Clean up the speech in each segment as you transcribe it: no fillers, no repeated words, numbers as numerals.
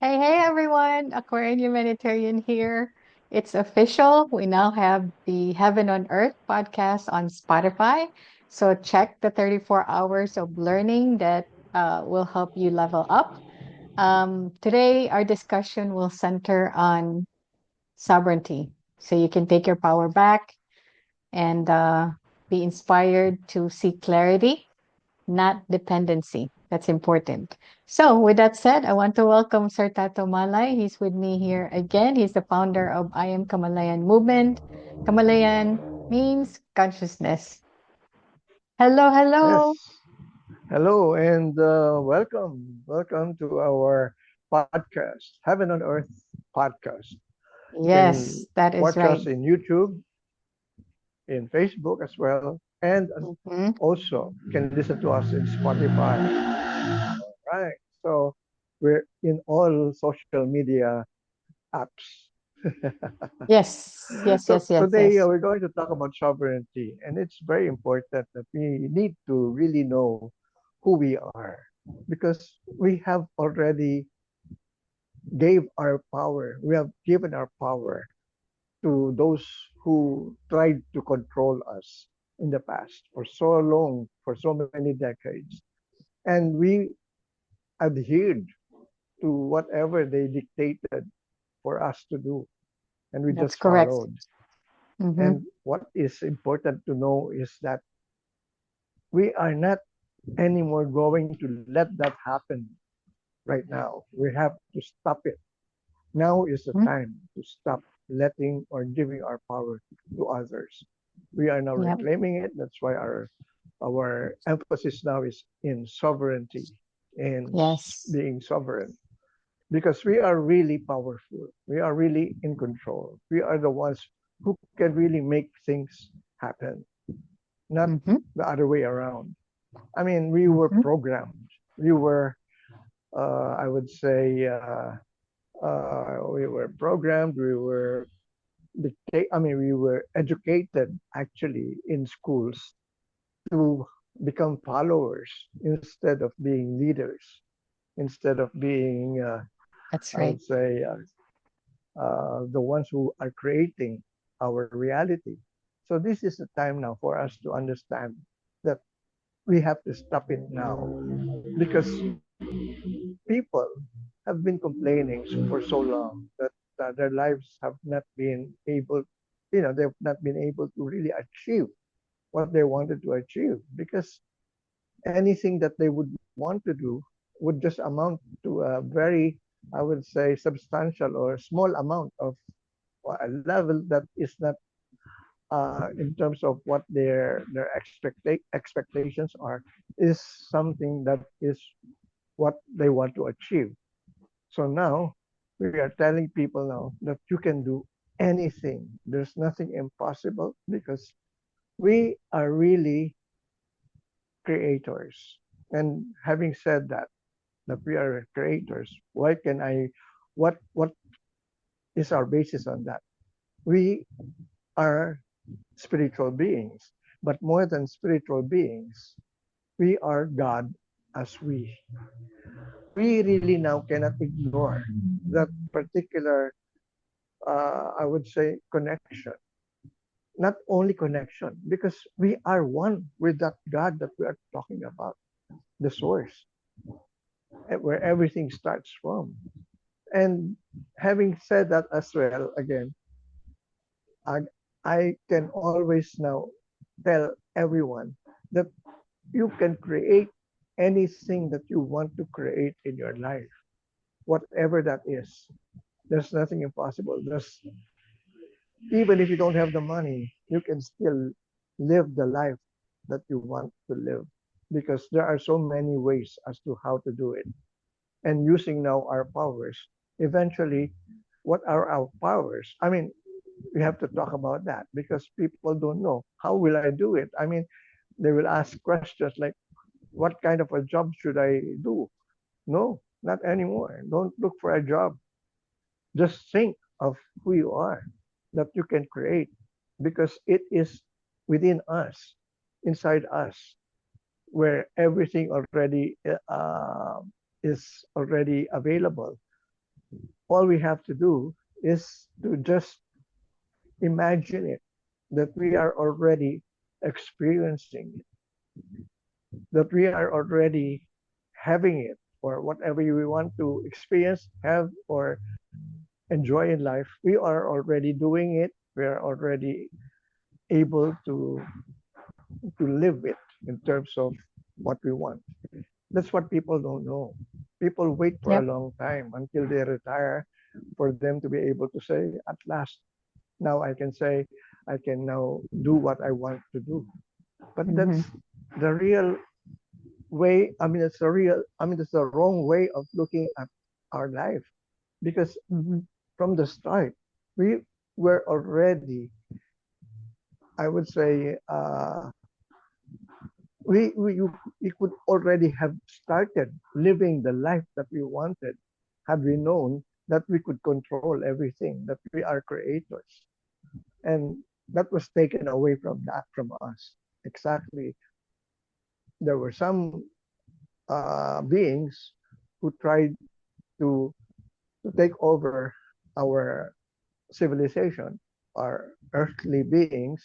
Hey, hey everyone, Aquarian Humanitarian here. It's official. We now have the Heaven on Earth podcast on Spotify. So check the 34 hours of learning that will help you level up. Today, our discussion will center on sovereignty. So you can take your power back and be inspired to seek clarity, not dependency. That's important. So, with that said, I want to welcome Sir Tato Malay. He's with me here again. He's the founder of I Am Kamalayan movement. Kamalayan means consciousness. Hello, Yes. hello. Hello and welcome. Welcome to our podcast, Heaven on Earth podcast. You can Yes, that is watch right. us in YouTube, in Facebook as well, and Mhm. also can listen to us in Spotify. Right. So we're in all social media apps. Yes, yes, So yes, yes, today yes. we're going to talk about sovereignty, and it's very important that we need to really know who we are because we have already gave our power. We have given our power to those who tried to control us in the past for so long, for so many decades, and we adhered to whatever they dictated for us to do, and we That's just correct. followed. Hmm. And what is important to know is that we are not anymore going to let that happen right now. We have to stop it. Now is the Hmm. time to stop letting or giving our power to others. We are now Yep. reclaiming it. That's why our emphasis now is in sovereignty, in Yes. being sovereign, because we are really powerful. We are really in control. We are the ones who can really make things happen, not Hmm. the other way around. I mean, we were Hmm. programmed. We were, I would say, we were programmed. We were I mean, we were educated actually in schools to become followers instead of being leaders, instead of being, That's I right. would say, the ones who are creating our reality. So this is the time now for us to understand that we have to stop it now because people have been complaining for so long that their lives have not been able, they've not been able to really achieve what they wanted to achieve because anything that they would want to do would just amount to a very, I would say, substantial or small amount of a level that is not in terms of what their expectations are is something that is what they want to achieve. So now we are telling people now that you can do anything. There's nothing impossible because we are really creators. And having said that we are creators, why can I what is our basis on that? We are spiritual beings, but more than spiritual beings, we are God as we really now cannot ignore that particular I would say connection. Not only connection, because we are one with that God that we are talking about, the source, where everything starts from. And having said that as well, again, I, I can always now tell everyone that you can create anything that you want to create in your life, whatever that is. There's nothing impossible. There's even if you don't have the money, you can still live the life that you want to live because there are so many ways as to how to do it. And using now our powers, eventually, what are our powers? I mean, we have to talk about that because people don't know how will I do it. I mean, they will ask questions like, what kind of a job should I do? No, not anymore. Don't look for a job. Just think of who you are that you can create because it is within us, inside us, where everything already is already available. All we have to do is to just imagine it, that we are already experiencing it, that we are already having it, or whatever we want to experience, have, or enjoy in life. We are already doing it. We are already able to live it in terms of what we want. That's what people don't know. People wait for a Yep. long time until they retire for them to be able to say, at last, now I can say, I can now do what I want to do. But Mm-hmm. that's the real way. I mean, it's a real, I mean, it's the wrong way of looking at our life, because Mm-hmm. from the start, we were already, I would say, we could already have started living the life that we wanted had we known that we could control everything, that we are creators. And that was taken away from us. Exactly. There were some beings who tried to, to take over our civilization, our earthly beings,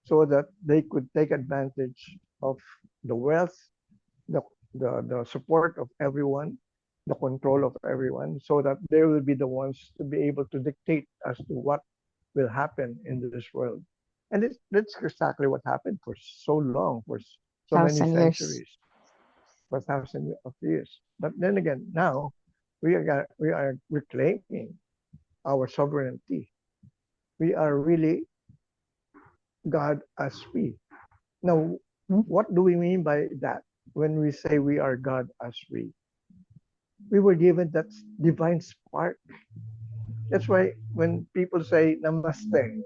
so that they could take advantage of the wealth, the, the support of everyone, the control of everyone, so that they will be the ones to be able to dictate as to what will happen in this world. And that's exactly what happened for so long, for so many 1,000 years. centuries, for thousands of years. But then again, now we are reclaiming our sovereignty. We are really God as we. Now, Mm-hmm. what do we mean by that when we say we are God as we? We were given that divine spark. That's why when people say namaste,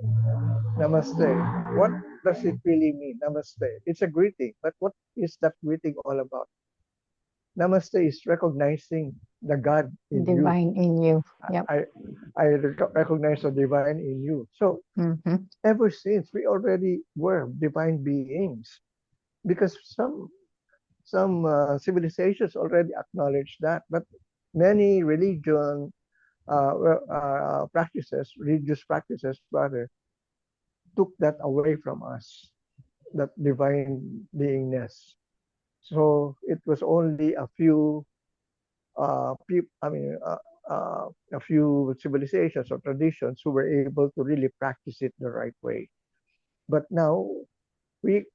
namaste, what does it really mean? Namaste. It's a greeting, but what is that greeting all about? Namaste is recognizing the God in you. Divine in you. Yep. I, I recognize the divine in you. So Mm-hmm. ever since we already were divine beings, because some civilizations already acknowledge that, but many religious practices rather, took that away from us, that divine beingness. So it was only a few I mean, a few civilizations or traditions who were able to really practice it the right way. But now we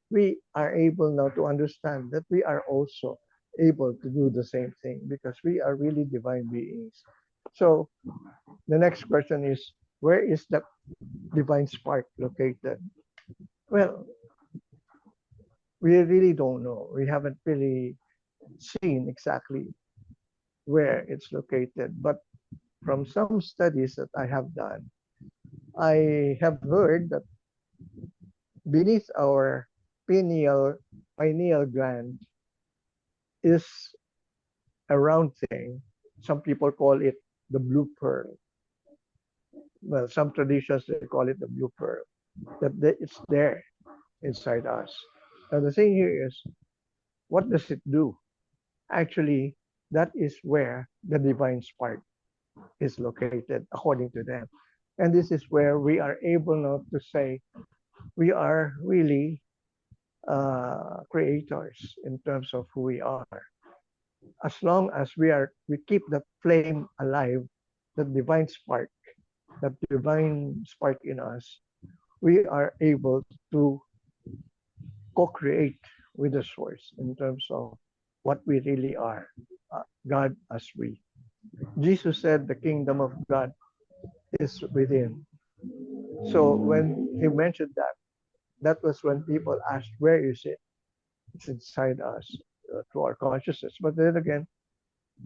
are able now to understand that we are also able to do the same thing because we are really divine beings. So the next question is, where is that divine spark located? Well, we really don't know. We haven't really seen exactly where it's located. But from some studies that I have done, I have heard that beneath our pineal gland is a round thing. Some people call it the blue pearl. Well, some traditions they call it the blue pearl. It's there inside us. Now the thing here is, what does it do? Actually, that is where the divine spark is located, according to them. And this is where we are able now to say we are really creators in terms of who we are. As long as we keep that flame alive, that divine spark, that divine spark in us, we are able to co-create with the source in terms of what we really are, God as we. Jesus said the kingdom of God is within. So when he mentioned that, that was when people asked, where is it? It's inside us, through our consciousness. But then again,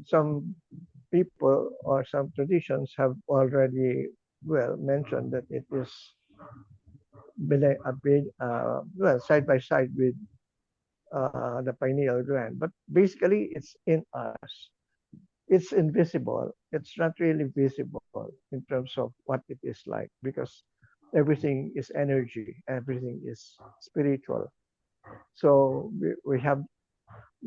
some people or some traditions have already, well, mentioned that it is well, side by side with the pineal gland. But basically, it's in us. It's invisible. It's not really visible in terms of what it is like, because everything is energy, everything is spiritual. So we have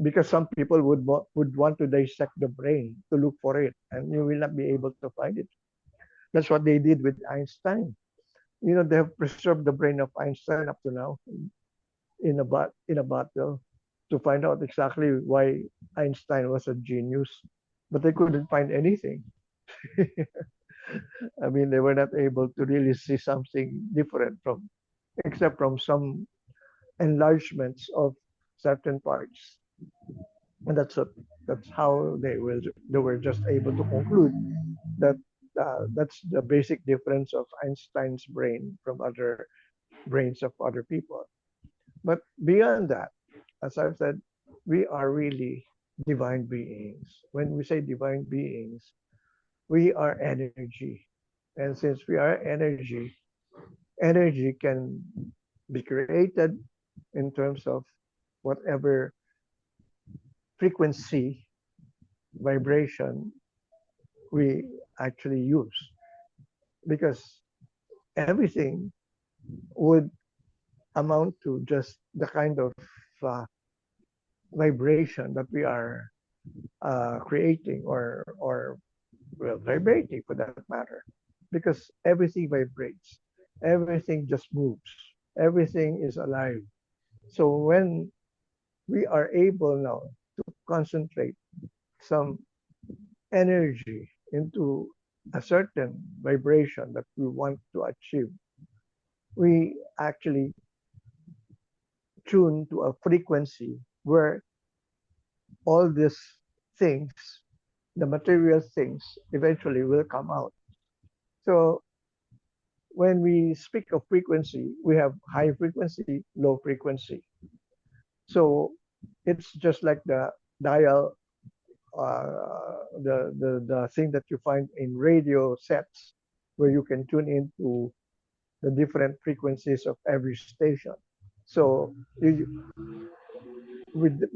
because some people would want to dissect the brain to look for it, and you will not be able to find it. That's what they did with Einstein. You know, they have preserved the brain of Einstein up to now in a bottle to find out exactly why Einstein was a genius, but they couldn't find anything. I mean, they were not able to really see something different from, except from some enlargements of certain parts, and that's how they were just able to conclude that that's the basic difference of Einstein's brain from other brains of other people. But beyond that, as I've said, we are really divine beings. When we say divine beings, we are energy. And since we are energy, energy can be created in terms of whatever frequency, vibration we actually use. Because everything would amount to just the kind of uh, vibration that we are creating or well, vibrating for that matter, because everything vibrates, everything just moves, everything is alive. So when we are able now to concentrate some energy into a certain vibration that we want to achieve, we actually tune to a frequency where all these things, the material things, eventually will come out. So when we speak of frequency, we have high frequency, low frequency. So it's just like the dial, the thing that you find in radio sets, where you can tune into the different frequencies of every station. So with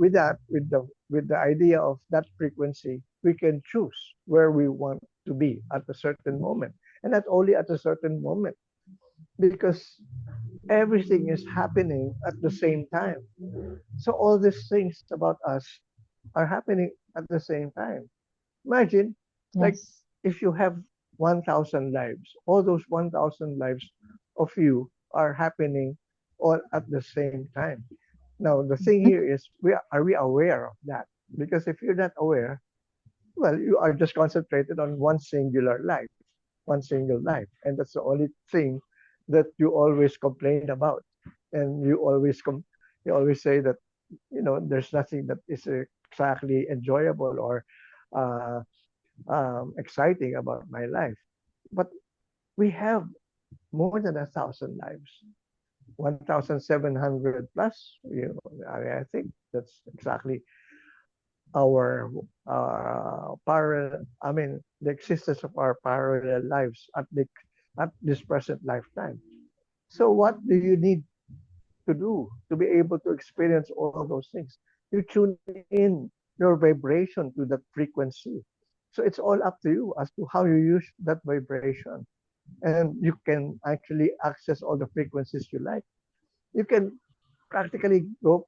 the idea of that frequency, we can choose where we want to be at a certain moment, and not only at a certain moment, because everything is happening at the same time. So all these things about us are happening at the same time. Imagine, like, Yes. if you have 1,000 lives, all those 1,000 lives of you are happening all at the same time. Now, the thing Mhm. here is, are we aware of that? Because if you're not aware, well, you are just concentrated on one singular life, one single life, and that's the only thing that you always complain about, and you always say that there's nothing that is exactly enjoyable or uh, exciting about my life. But we have more than 1,000 lives, 1,700 plus. I think that's exactly our parallel. I mean, the existence of our parallel lives at this present lifetime. So, what do you need to do to be able to experience all those things? You tune in your vibration to that frequency. So it's all up to you as to how you use that vibration. And you can actually access all the frequencies you like. You can practically go,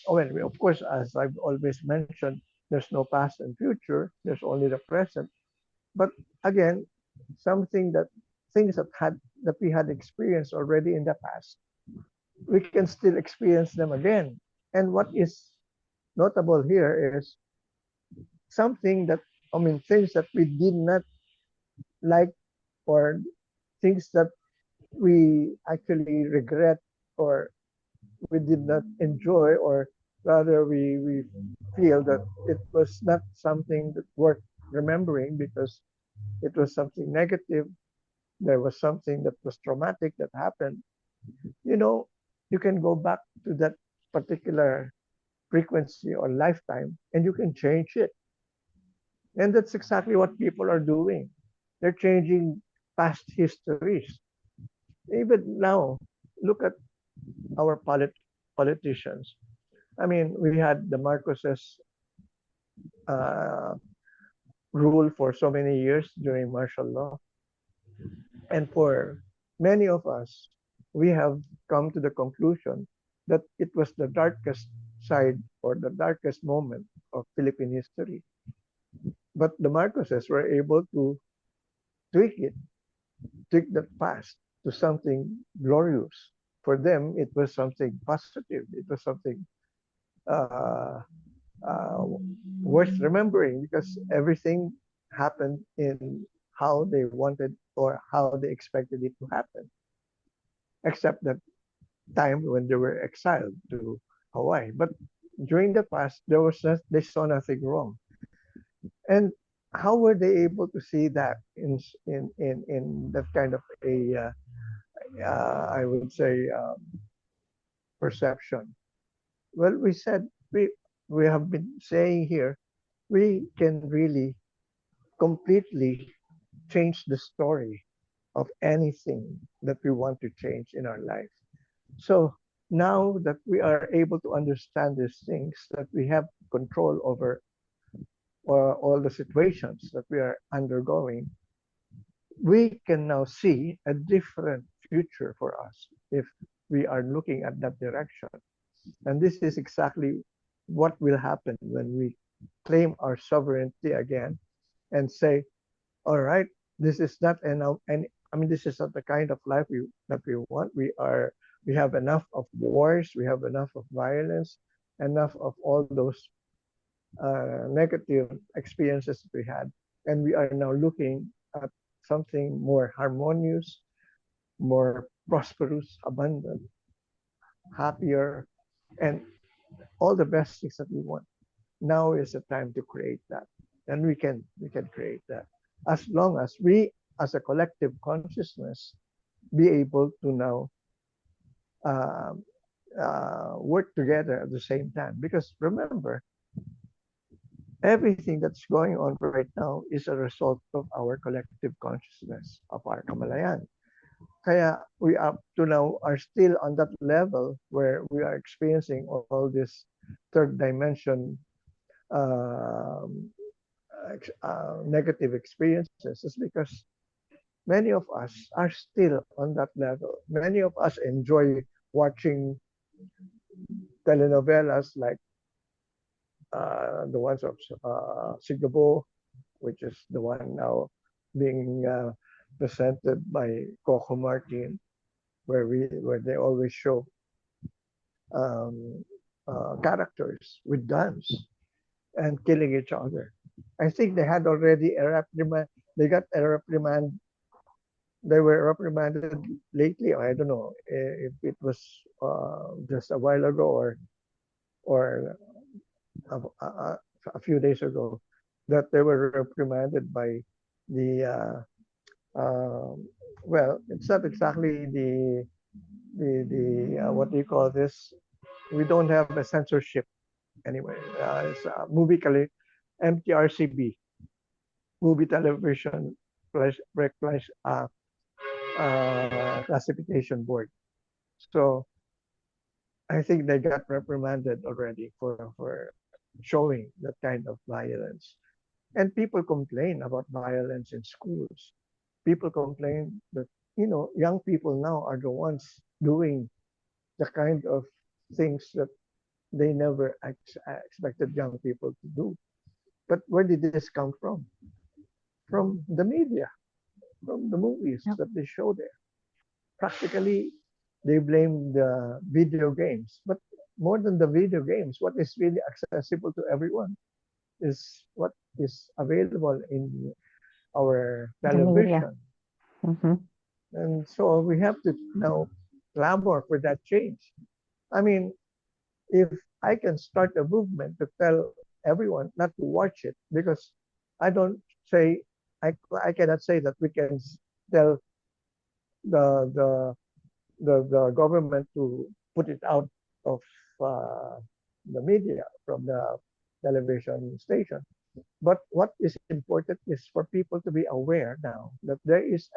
oh, well, of course, as I've always mentioned, there's no past and future, there's only the present. But again, something that things that we had experienced already in the past, we can still experience them again. And what is notable here is something that, I mean, things that we did not like, or things that we actually regret, or we did not enjoy, or rather we feel that it was not something that worth remembering because it was something negative, there was something that was traumatic that happened. you know you can go back to that particular frequency or lifetime, and you can change it. And that's exactly what people are doing. They're changing past histories. Even now, look at our politicians. I mean, we had the Marcoses uh, rule for so many years during martial law. And for many of us, we have come to the conclusion that it was the darkest side or the darkest moment of Philippine history. But the Marcoses were able to tweak it, tweak that past to something glorious. For them, it was something positive. It was something uh, uh, worth remembering because everything happened in how they wanted or how they expected it to happen, except that time when they were exiled to Hawaii. But during the past, they saw nothing wrong. And how were they able to see that in that kind of I would say perception? Well, we have been saying here we can really completely change the story of anything that we want to change in our life. So now that we are able to understand these things, that we have control over all the situations that we are undergoing, we can now see a different future for us if we are looking at that direction. And this is exactly what will happen when we claim our sovereignty again and say, all right, this is not enough. And I mean, this is not the kind of life that we want. We have enough of wars. We have enough of violence, enough of all those negative experiences that we had. And we are now looking at something more harmonious, more prosperous, abundant, happier, and all the best things that we want. Now is the time to create that, and we can create that as long as we, as a collective consciousness, be able to now uh, work together at the same time. Because remember, everything that's going on right now is a result of our collective consciousness of our Kamalayan. Kaya we up to now are still on that level where we are experiencing all this third dimension um, negative experiences is because many of us are still on that level. Many of us enjoy watching telenovelas like the ones of Sigabo, which is the one now being presented by Coco Martin, where they always show um, characters with guns and killing each other. I think they had already a reprimand. They got a reprimand. They were reprimanded lately. I don't know if it was just a while ago or a few days ago that they were reprimanded by the well, it's not exactly the what do you call this? We don't have a censorship anyway. It's a MTRCB, movie television classification board. So I think they got reprimanded already for showing that kind of violence. And people complain about violence in schools. People complain that young people now are the ones doing the kind of things that they never expected young people to do. But where did this come from? From the media, from the movies Yep. that they show there. Practically, they blame the video games. But more than the video games, what is really accessible to everyone is what is available in our The media. television. Hmm. And so we have to now clamor for that change. I mean, if I can start a movement to tell everyone not to watch it, because I don't say, I cannot say that we can tell the, the, the government to put it out of uh, the media from the television station. But what is important is for people to be aware now that there is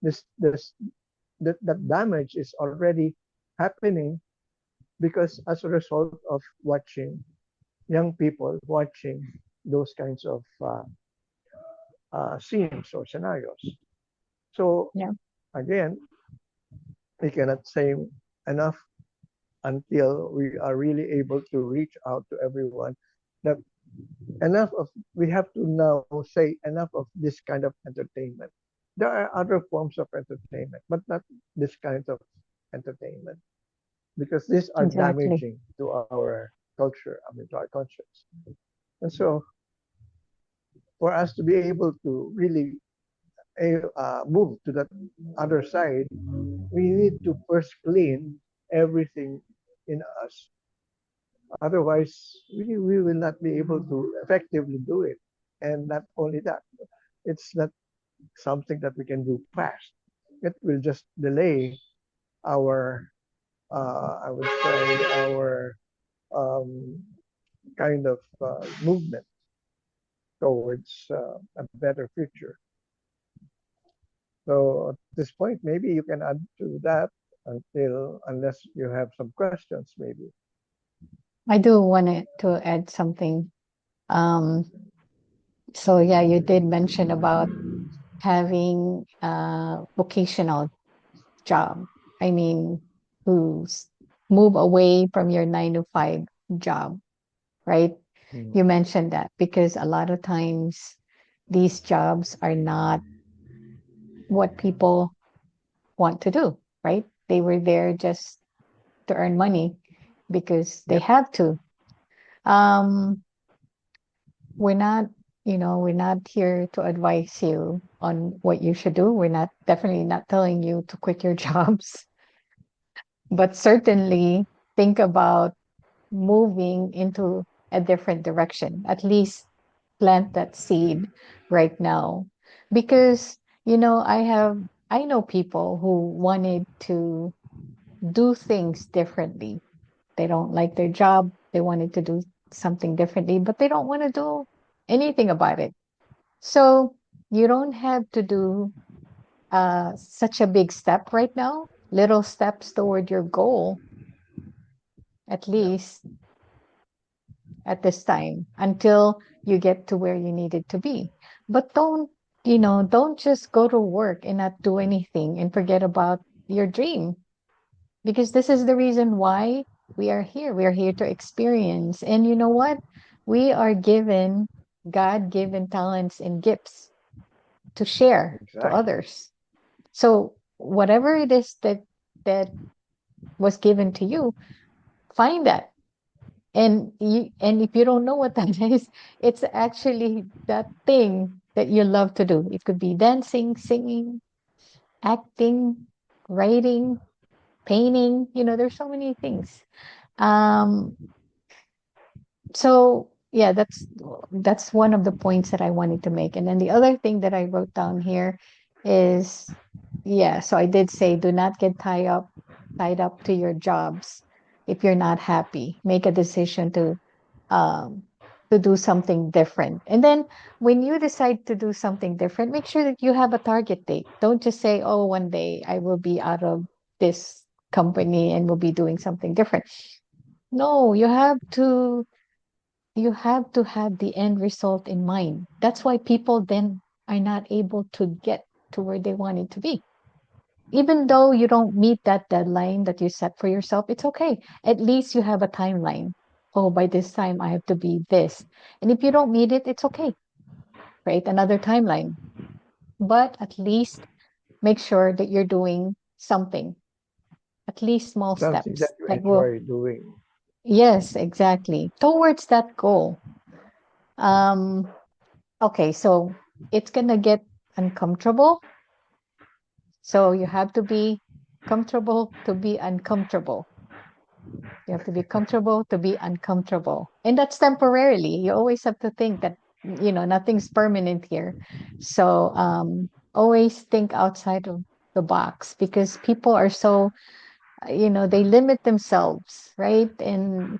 this that damage is already happening because as a result of watching young people watching those kinds of scenes or scenarios. So Yeah. again, we cannot say enough until we are really able to reach out to everyone. That enough of we have to now say enough of this kind of entertainment. There are other forms of entertainment, but not this kind of entertainment because these are Exactly. damaging to our culture, I mean, to our conscience. And so, for us to be able to really move to that other side, we need to first clean everything in us. Otherwise, we will not be able to effectively do it. And not only that, it's not something that we can do fast. It will just delay our, I would say, our um, kind of movement towards a better future. So at this point, maybe you can add to that unless you have some questions, maybe. I do want to add something. Um, so yeah, you did mention about having a vocational job. I mean, who's move away from your 9 to 5 job, right? Mm. You mentioned that because a lot of times these jobs are not what people want to do, right? They were there just to earn money because they Yep, have to. Um, we're not, we're not here to advise you on what you should do. We're not definitely not telling you to quit your jobs, but certainly think about moving into a different direction. At least plant that seed right now. Because, I know people who wanted to do things differently. They don't like their job. They wanted to do something differently, but they don't want to do anything about it. So you don't have to do such a big step right now. Little steps toward your goal, at yep. least at this time, until you get to where you needed to be. But don't just go to work and not do anything and forget about your dream, because this is the reason why we are here. We are here to experience. And you know what? We are given God given talents and gifts to share to Exactly. others. So whatever it is that was given to you, find that. And if you don't know what that is, it's actually that thing that you love to do. It could be dancing, singing, acting, writing, painting. There's so many things. Um, so yeah, that's one of the points that I wanted to make. And then the other thing that I wrote down here is, yeah, so I did say do not get tied up to your jobs if you're not happy. Make a decision um to do something different. And then when you decide to do something different, make sure that you have a target date. Don't just say, oh, one day I will be out of this company and will be doing something different. No, you have to have the end result in mind. That's why people then are not able to get to where they wanted to be. Even though you don't meet that deadline that you set for yourself, it's okay. At least you have a timeline. Oh, by this time I have to be this. And if you don't meet it, it's okay. Create another timeline. But at least make sure that you're doing something, at least small Something that steps you that will, enjoy doing. yes, exactly, towards that goal. Um, okay, so it's gonna get uncomfortable. So you have to be comfortable to be uncomfortable. You have to be comfortable to be uncomfortable. And that's temporarily. You always have to think that, nothing's permanent here. So always think outside of the box, because people are so, they limit themselves, right? And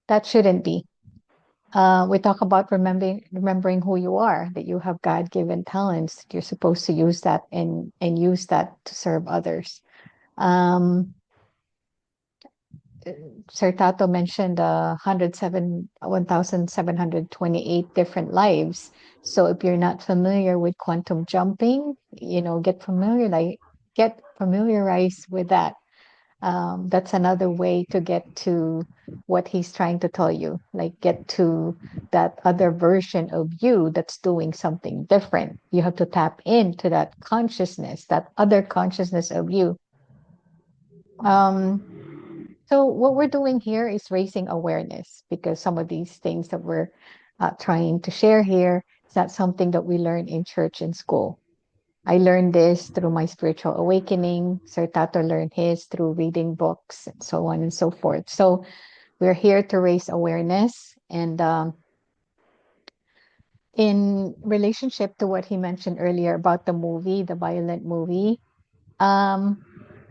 that shouldn't be. We talk about remembering who you are, that you have God given talents, that you're supposed to use that and use that to serve others. Um, Sir Tato mentioned 1,728 different lives. So if you're not familiar with quantum jumping, get familiarized with that. That's another way to get to what he's trying to tell you, like get to that other version of you that's doing something different. You have to tap into that consciousness, that other consciousness of you. Um, so what we're doing here is raising awareness because some of these things that we're trying to share here is not something that we learn in church and school. I learned this through my spiritual awakening. Sir Tato learned his through reading books and so on and so forth. So we're here to raise awareness. And in relationship to what he mentioned earlier about the movie, the violent movie, um,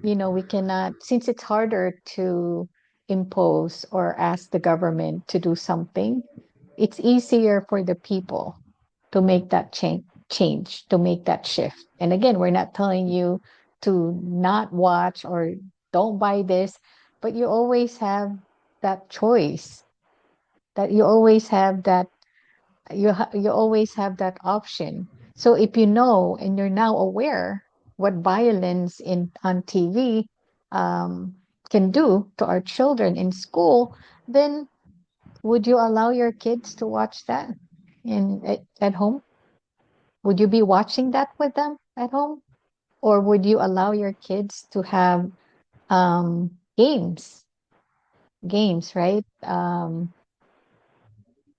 we cannot, since it's harder to impose or ask the government to do something, it's easier for the people to make that change, to make that shift. And again, we're not telling you to not watch or don't buy this, but you always have that choice, that you always have that you always have that option. So if you know and you're now aware what violence in on TV um, can do to our children in school, then would you allow your kids to watch that at home? Would you be watching that with them at home, or would you allow your kids to have games, right?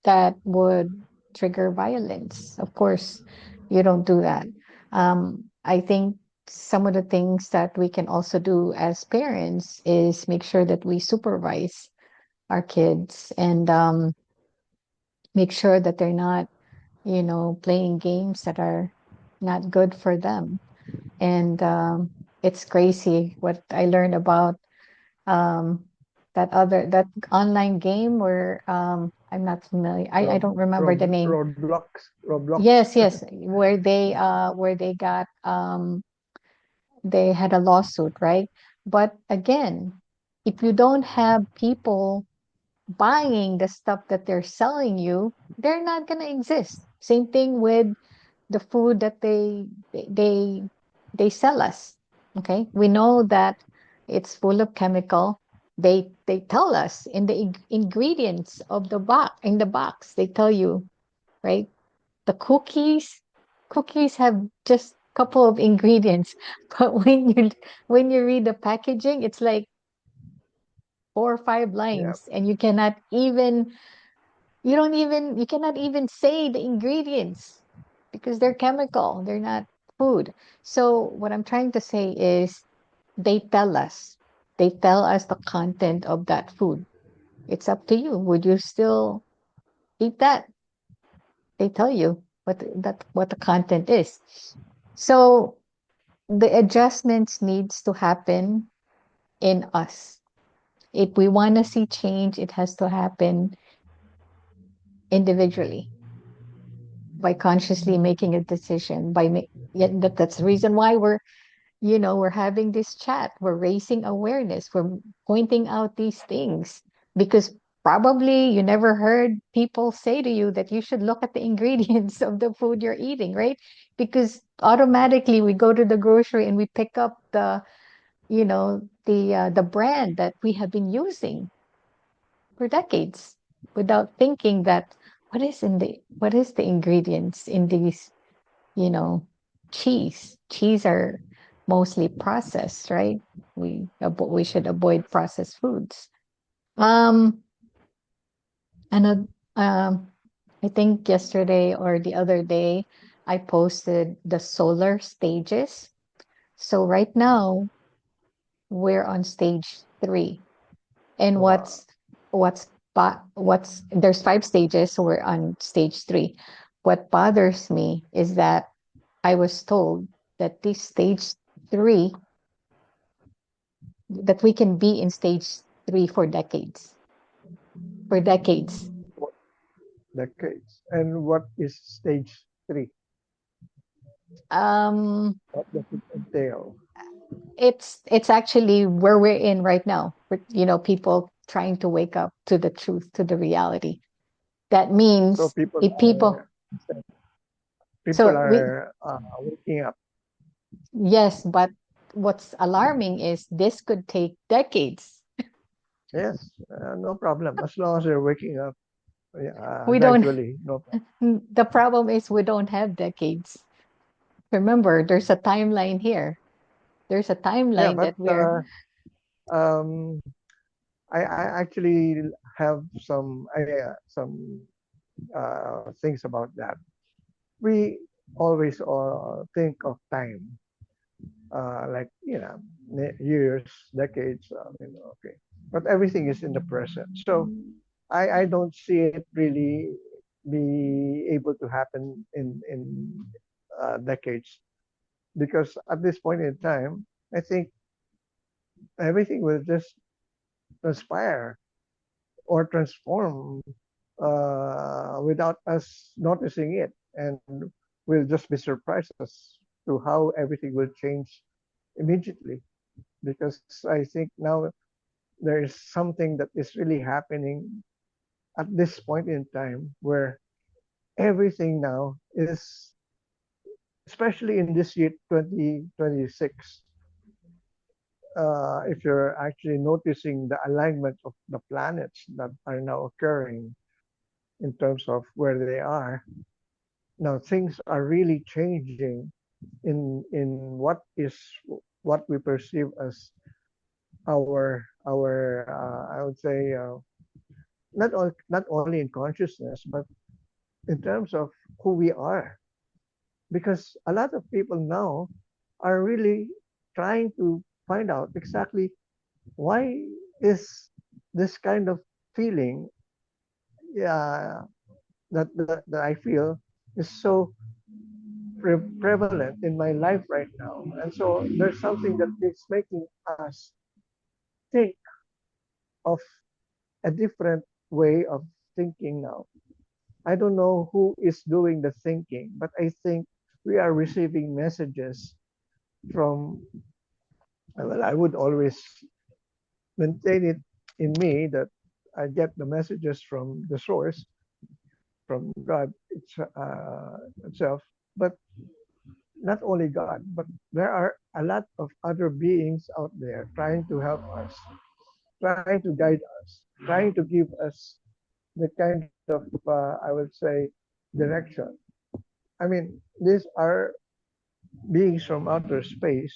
That would trigger violence. Of course, you don't do that. I think some of the things that we can also do as parents is make sure that we supervise our kids and make sure that they're not, playing games that are not good for them. And it's crazy what I learned about um, that online game where I'm not familiar. I don't remember the name. Roblox. Yes, yes, where they got they had a lawsuit, right? But again, if you don't have people buying the stuff that they're selling you, they're not gonna exist. Same thing with the food that they they sell us. Okay, we know that it's full of chemical. They tell us in the ingredients of the box in the box. They tell you, right? The cookies have just couple of ingredients, but when you read the packaging, it's like 4 or 5 lines, Yep. and you cannot even say the ingredients because they're chemical, they're not food. So what I'm trying to say is they tell us the content of that food. It's up to you. Would you still eat that? They tell you what the content is. So the adjustments needs to happen in us. If we want to see change, it has to happen individually by consciously making a decision that's the reason why we're having this chat. We're raising awareness. We're pointing out these things because probably you never heard people say to you that you should look at the ingredients of the food you're eating, right? Because automatically we go to the grocery and we pick up the brand that we have been using for decades without thinking that what is the ingredients in these, you know, cheese are mostly processed, right? We should avoid processed foods. um and I think yesterday or the other day I posted the solar stages. So right now we're on stage 3. And Wow. what's there's 5 stages, so we're on stage 3. What bothers me is that I was told that this stage 3, that we can be in stage 3 for decades. For decades. What decades? And what is stage three? Um, What does it entail? it's actually where we're in right now. With people trying to wake up to the truth, to the reality. That So means people if people, people so we are waking up. yes, but what's alarming is this could take decades. Yes, no problem. As long as you're waking up We don't, gradually, no problem. the problem is we don't have decades. Remember, there's a timeline here. There's a Yeah, timeline but that we're, um, I actually have some things about that. We always think of time, like years, decades. Okay, but everything is in the present. So I don't see it really be able to happen in decades, because at this point in time, I think everything will just transpire or transform without us noticing it, and we'll just be surprised as to how everything will change immediately. Because I think now there is something that is really happening at this point in time where everything now is, especially in this year 2026, if you're actually noticing the alignment of the planets that are now occurring in terms of where they are, now things are really changing in what we perceive as our I would say not only in consciousness but in terms of who we are, because a lot of people now are really trying to find out exactly why is this kind of feeling, yeah, that I feel is so prevalent in my life right now. And so there's something that is making us think of a different way of thinking now. I don't know who is doing the thinking, but I think we are receiving messages from, well, I would always maintain it in me that I get the messages from the source, from God itself, but not only God, but there are a lot of other beings out there trying to help us, trying to guide us, trying to give us the kind of, I would say, direction. I mean, these are beings from outer space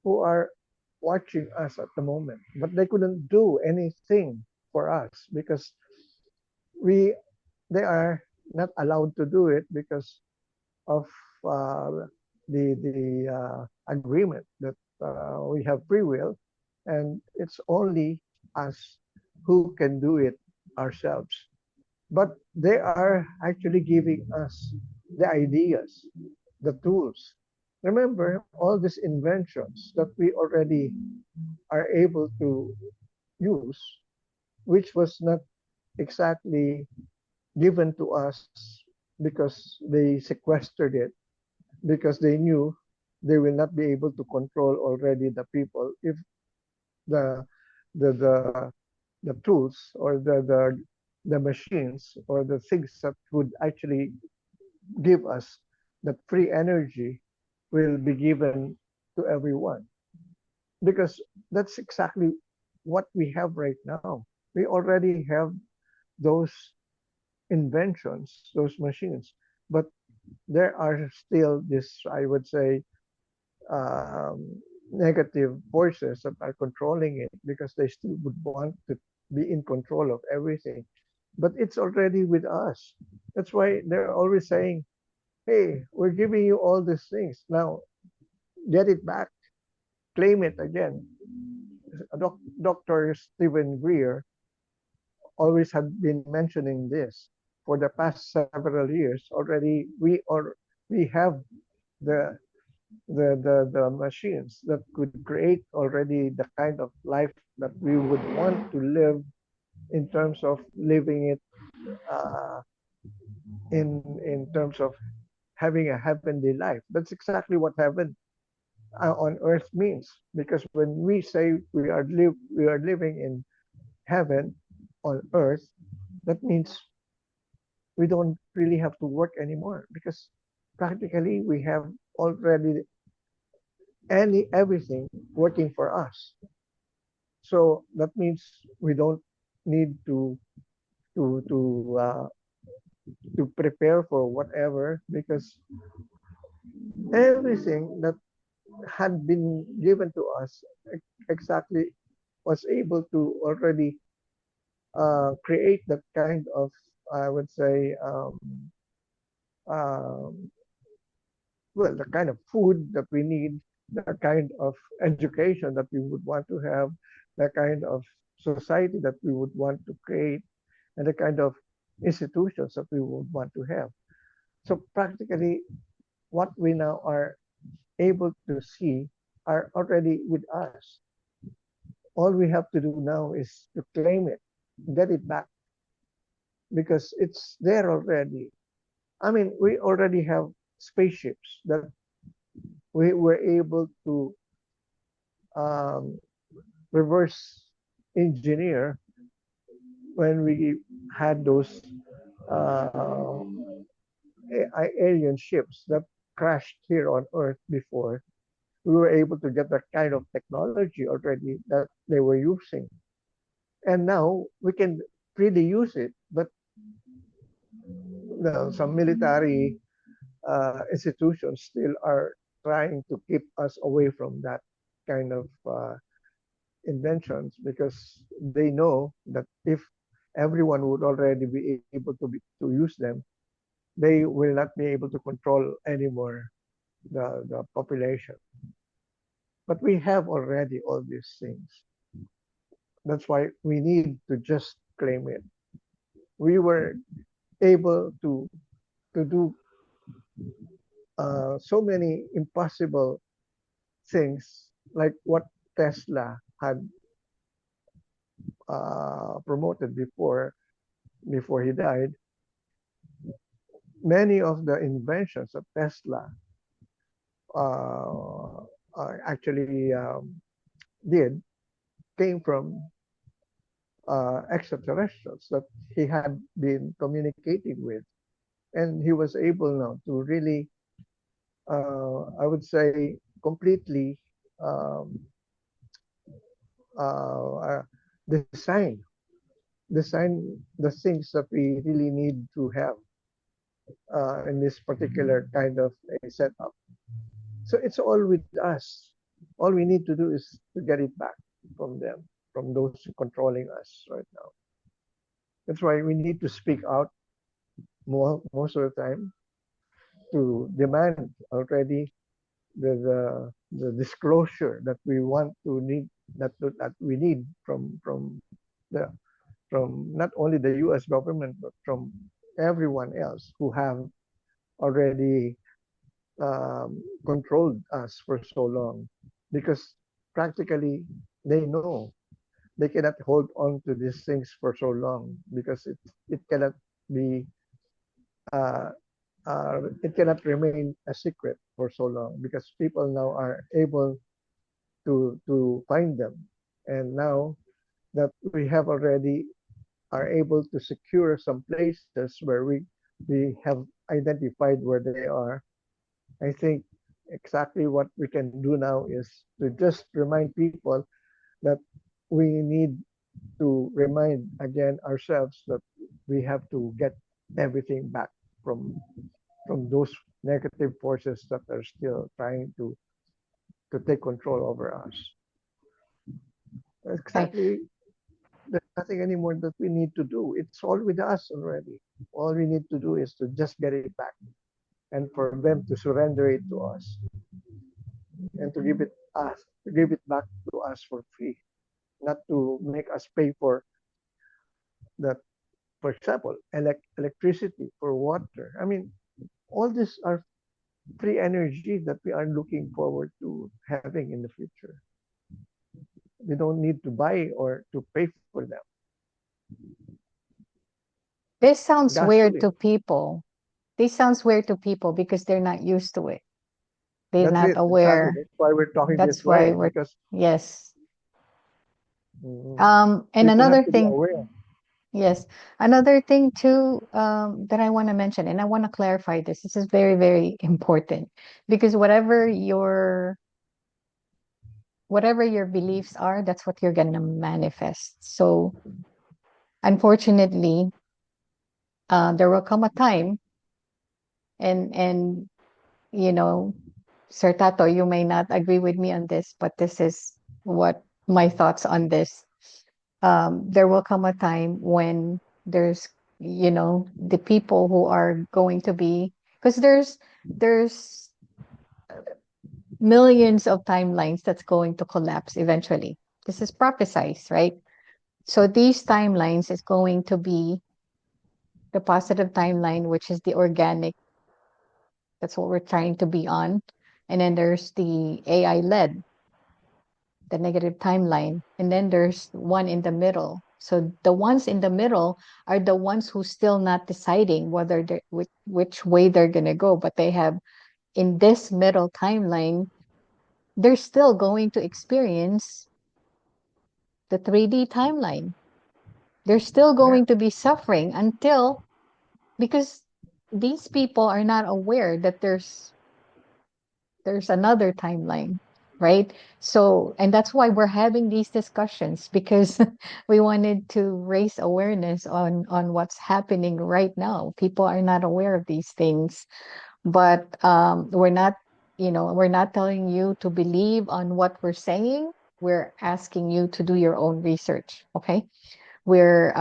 who are watching us at the moment, but they couldn't do anything for us because we they are not allowed to do it because of the agreement that we have free will, and it's only us who can do it ourselves. But they are actually giving us the ideas, the tools. Remember all these inventions that we already are able to use, which was not exactly given to us because they sequestered it, because they knew they will not be able to control already the people if the the the, the tools or the machines or the things that would actually give us that free energy will be given to everyone, because that's exactly what we have right now. We already have those inventions, those machines, but there are still this, I would say, negative voices that are controlling it because they still would want to be in control of everything. But it's already with us. That's why they're always saying, hey, we're giving you all these things. Now, get it back, claim it again. Dr. Stephen Greer always had been mentioning this for the past several years already. We have the the machines that could create already the kind of life that we would want to live, in terms of living it uh, in terms of having a heavenly life. That's exactly what heaven on earth means. Because when we say we are living in heaven on earth, that means we don't really have to work anymore, because practically we have already everything working for us. So that means we don't need to to uh, to prepare for whatever, because everything that had been given to us exactly was able to already create that kind of, I would say, um, well, the kind of food that we need, the kind of education that we would want to have, the kind of society that we would want to create, and the kind of institutions that we would want to have. So practically, what we now are able to see are already with us. All we have to do now is to claim it, get it back, because it's there already. I mean, we already have spaceships that we were able to um, reverse engineer when we had those uh, alien ships that crashed here on Earth before. We were able to get that kind of technology already that they were using. And now we can really use it, but some military institutions still are trying to keep us away from that kind of inventions, because they know that if everyone would already be able to use them, they will not be able to control anymore the population. But we have already all these things. That's why we need to just claim it. We were able to do so many impossible things, like what Tesla had promoted before he died. Many of the inventions of Tesla uh, actually did came from extraterrestrials that he had been communicating with, and he was able now to really, I would say, completely um, uh, design the things that we really need to have in this particular kind of a setup. So it's all with us. All we need to do is to get it back from them, from those controlling us right now. That's why we need to speak out most of the time, to demand already the disclosure that we want to need, that we need the from not only the U.S. government, but from everyone else who have already controlled us for so long, because practically they know they cannot hold on to these things for so long, because it cannot be uh, it cannot remain a secret for so long, because people now are able to find them, and now that we have already are able to secure some places where we have identified where they are. I think exactly what we can do now is to just remind people that we need to remind again ourselves that we have to get everything back from those negative forces that are still trying to take control over us. Right. Exactly, there's nothing anymore that we need to do. It's all with us already. All we need to do is to just get it back, and for them to surrender it to us, and to give it back to us for free, not to make us pay for that. For example, electricity, for water. I mean, all these are free energy that we are looking forward to having in the future. We don't need to buy or to pay for them. This sounds weird Gasoline. to people. This sounds weird to people because they're not used to it. They're That's not it. Exactly. aware. That's why we're talking this That's why way, we're, because yes. And people have another to be thing, aware. yes, another thing too, that I want to mention, and I want to clarify this. This is very, very important because whatever your whatever your beliefs are, that's what you're gonna manifest. So unfortunately, there will come a time, and you know, Sir Tato, you may not agree with me on this, but this is what my thoughts on this. There will come a time when there's, the people who are going to be, because there's millions of timelines that's going to collapse eventually. This is prophesized, right? So these timelines is going to be the positive timeline, which is the organic. That's what we're trying to be on. And then there's the AI led, the negative timeline. And then there's one in the middle. So the ones in the middle are the ones who still not deciding whether they which way they're gonna go, but they have in this middle timeline, they're still going to experience the 3D timeline. They're still Yeah, going to be suffering until, because these people are not aware that there's another timeline, right? So, and that's why we're having these discussions, because we wanted to raise awareness on what's happening right now. People are not aware of these things, but we're not telling you to believe on what we're saying. We're asking you to do your own research. Okay, we're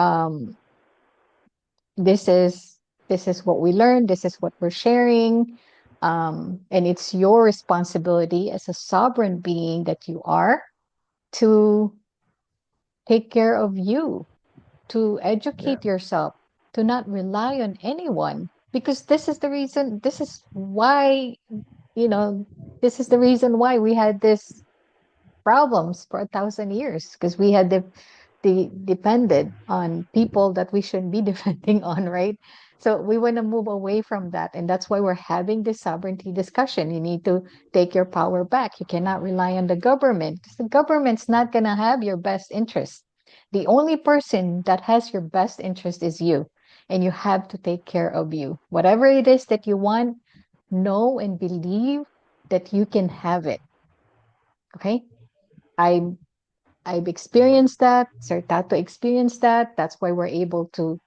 this is this is what we learned, this is what we're sharing, and it's your responsibility as a sovereign being that you are to take care of you, to yeah, educate yourself, to not rely on anyone, because this is the reason, this is why, you know this is the reason why we had this problems for 1,000 years, because we had the depended on people that we shouldn't be depending on, right? So we want to move away from that, and that's why we're having this sovereignty discussion. You need to take your power back. You cannot rely on the government, because the government's not going to have your best interest. The only person that has your best interest is you, and you have to take care of you. Whatever it is that you want, know and believe that you can have it. Okay, I I've experienced that. Sir Tato experienced that. That's why we're able to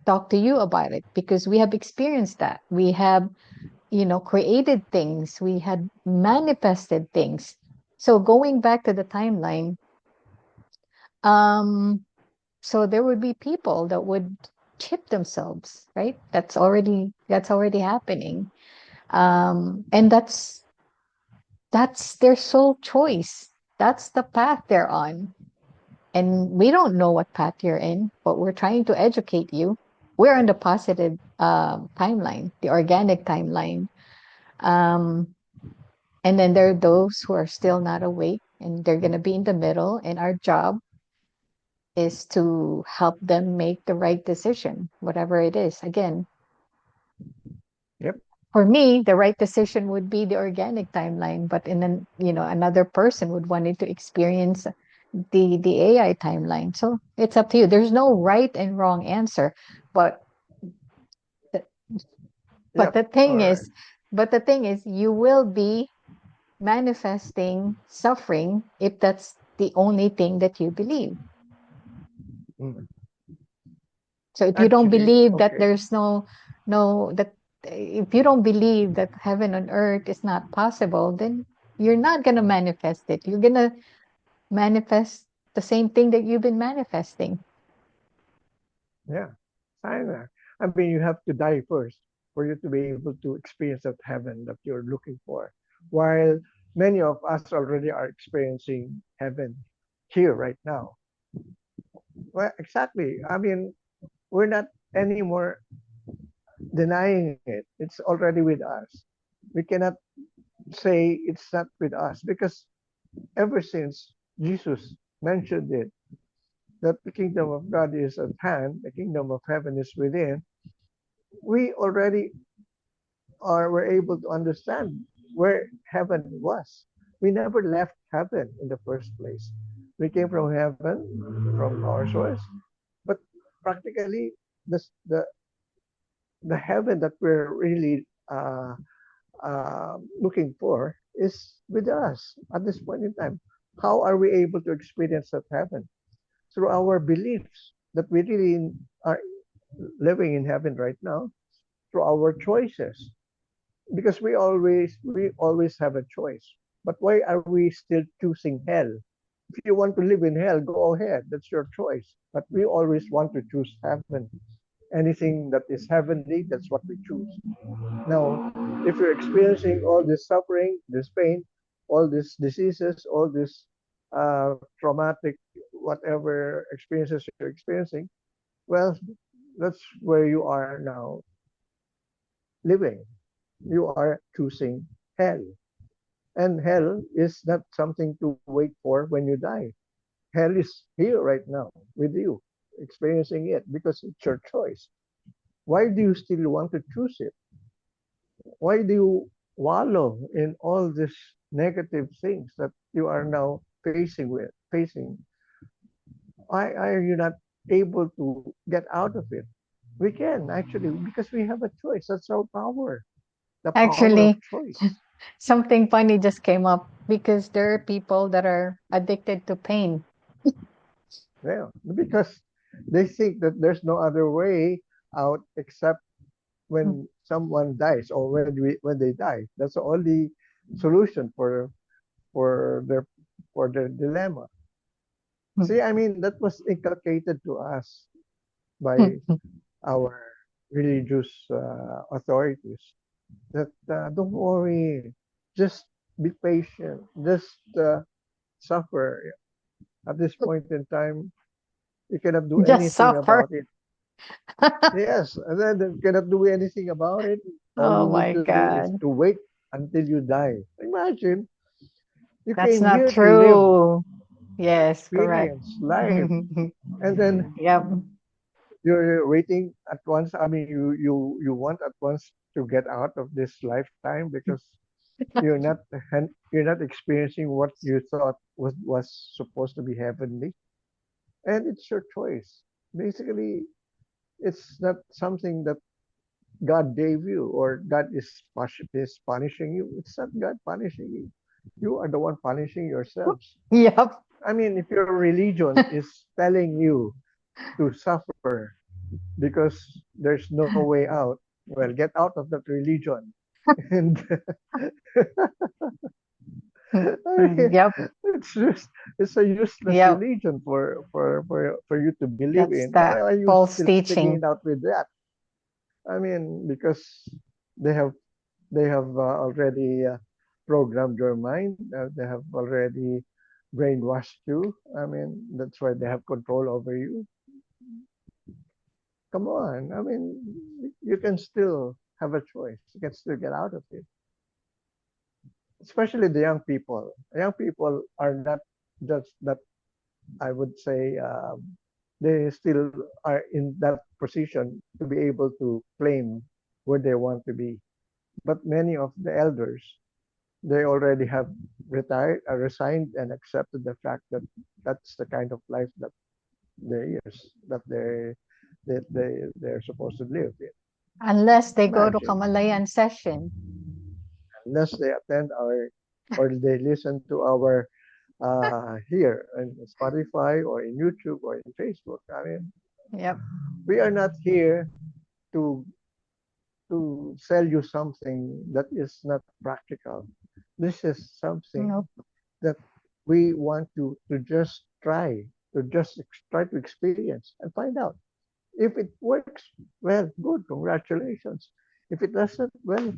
talk to you about it, because we have experienced that. We have, created things. We had manifested things. So going back to the timeline, um, so there would be people that would chip themselves, right? That's already happening. And that's their sole choice. That's the path they're on. And we don't know what path you're in, but we're trying to educate you. We're on the positive timeline, the organic timeline. Um, and then there are those who are still not awake, and they're going to be in the middle. And our job is to help them make the right decision, whatever it is. Again, yep, for me, the right decision would be the organic timeline, but another person would want it to experience the AI timeline. So it's up to you. There's no right and wrong answer, but the, but yep. the All thing right. is, but the thing is, you will be manifesting suffering if that's the only thing that you believe. Mm. So if you don't Actually, believe that okay. there's no that if you don't believe that heaven on earth is not possible, then you're not gonna manifest it. You're gonna manifest the same thing that you've been manifesting. Yeah, sign. I mean, you have to die first for you to be able to experience that heaven that you're looking for. While many of us already are experiencing heaven here right now. Well, exactly. I mean, we're not anymore denying it. It's already with us. We cannot say it's not with us because ever since Jesus mentioned it, that the kingdom of God is at hand, the kingdom of heaven is within, we already are were able to understand where heaven was. We never left heaven in the first place. We came from heaven, from our source, but practically the the heaven that we're really looking for is with us at this point in time. How are we able to experience that heaven? Through our beliefs that we really are living in heaven right now, through our choices. Because we always have a choice. But why are we still choosing hell? If you want to live in hell, go ahead. That's your choice. But we always want to choose heaven. Anything that is heavenly, that's what we choose. Now, if you're experiencing all this suffering, this pain, all these diseases, all this traumatic, whatever experiences you're experiencing, well, that's where you are now living. You are choosing hell. And hell is not something to wait for when you die. Hell is here right now with you, experiencing it because it's your choice. Why do you still want to choose it? Why do you wallow in all these negative things that you are now facing? Why are you not able to get out of it? We can actually because we have a choice. That's our power, the power of Actually, choice. something funny just came up because there are people that are addicted to pain. Yeah, because they think that there's no other way out except when someone dies or when they die. That's the only solution for their for their dilemma. See, I mean that was inculcated to us by our religious authorities. That don't worry, just be patient, just suffer. At this point in time, you cannot do Just anything suffer. about it. Yes, and then you cannot do anything about it. All you Oh need my to do is God. to wait until you die. Imagine you That's came not here to live, true. Yes, correct. experience life, and then Yep. you're waiting at once. I mean, you want at once to get out of this lifetime because you're not experiencing what you thought was supposed to be heavenly, and it's your choice. Basically, it's not something that God gave you or God is punishing you. It's not God punishing you. You are the one punishing yourselves. Yep. I mean, if your religion is telling you to suffer because there's no way out, well, get out of that religion. And I mean, Yep. it's just it's a useless Yep. religion for you to believe That's in. Why that are you false still sticking teaching. it out with that? I mean, because they have they have already programmed your mind. They have already brainwashed you. I mean, that's why they have control over you. Come on. I mean, you can still have a choice. You can still get out of it. Especially the young people. Young people are not just that. I would say they still are in that position to be able to claim where they want to be. But many of the elders, they already have resigned, and accepted the fact that that's the kind of life that that they're supposed to live in. Unless they go to Imagine, Kamalayan session. unless they attend our or they listen to our here in Spotify or in YouTube or in Facebook. I mean, Yep. we are not here to to sell you something that is not practical. This is something Nope. that we want to just try to experience and find out. If it works, well, good, congratulations. If it doesn't, well,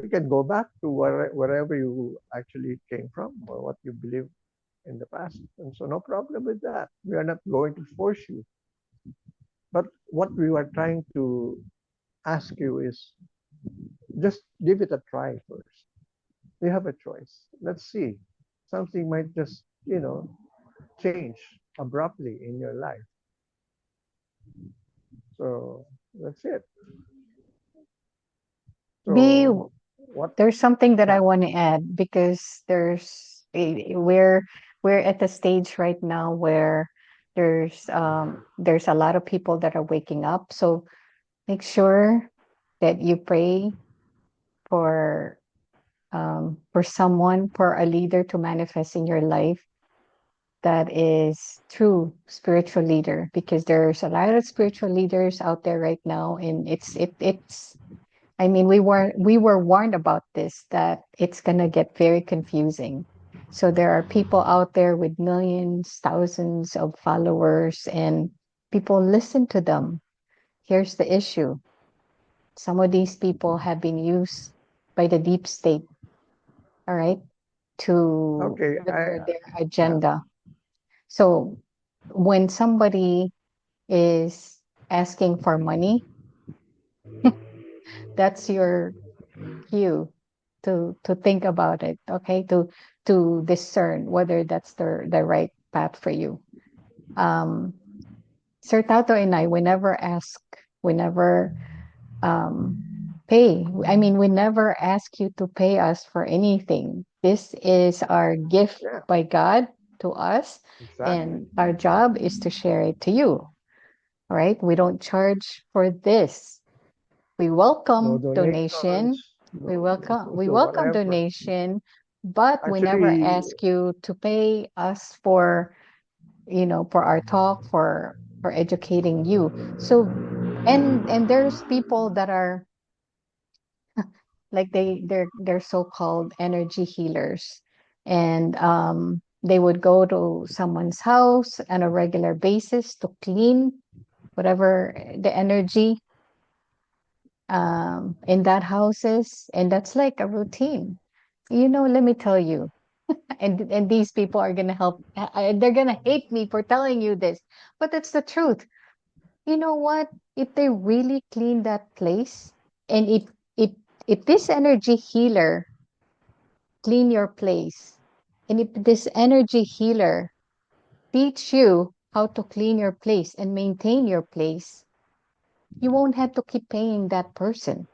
we can go back to wherever you actually came from or what you believe in the past. And so no problem with that. We are not going to force you. But what we are trying to ask you is just give it a try first. You have a choice. Let's see. Something might just, change abruptly in your life. So that's it. B, So what? there's something that I Yeah. want to add because we're at the stage right now where there's a lot of people that are waking up. So make sure that you pray for for someone, for a leader to manifest in your life, that is true spiritual leader, because there's a lot of spiritual leaders out there right now, and it's I mean, we were warned about this, that it's gonna get very confusing. So there are people out there with millions, thousands of followers, and people listen to them. Here's the issue. Some of these people have been used by the deep state, all right, to Okay, further their yeah, agenda. So when somebody is asking for money, that's your cue to think about it, okay? To discern whether that's the right path for you. Um, Sir Tato and I, we never um, I mean, we never ask you to pay us for anything. This is our gift yeah, by God to us, exactly. and our job is to share it to you. All right? We don't charge for this. We No welcome donation. donations, We no welcome whatever. donation, but we never Actually, ask you to pay us for, for our talk, for educating you. So, and there's people that are like, they're so-called energy healers, and they would go to someone's house on a regular basis to clean whatever the energy in that house is, and that's like a routine. Let me tell you, and these people are gonna they're gonna hate me for telling you this, but it's the truth. You know what? If they really clean that place, and if if this energy healer clean your place, and if this energy healer teach you how to clean your place and maintain your place, you won't have to keep paying that person.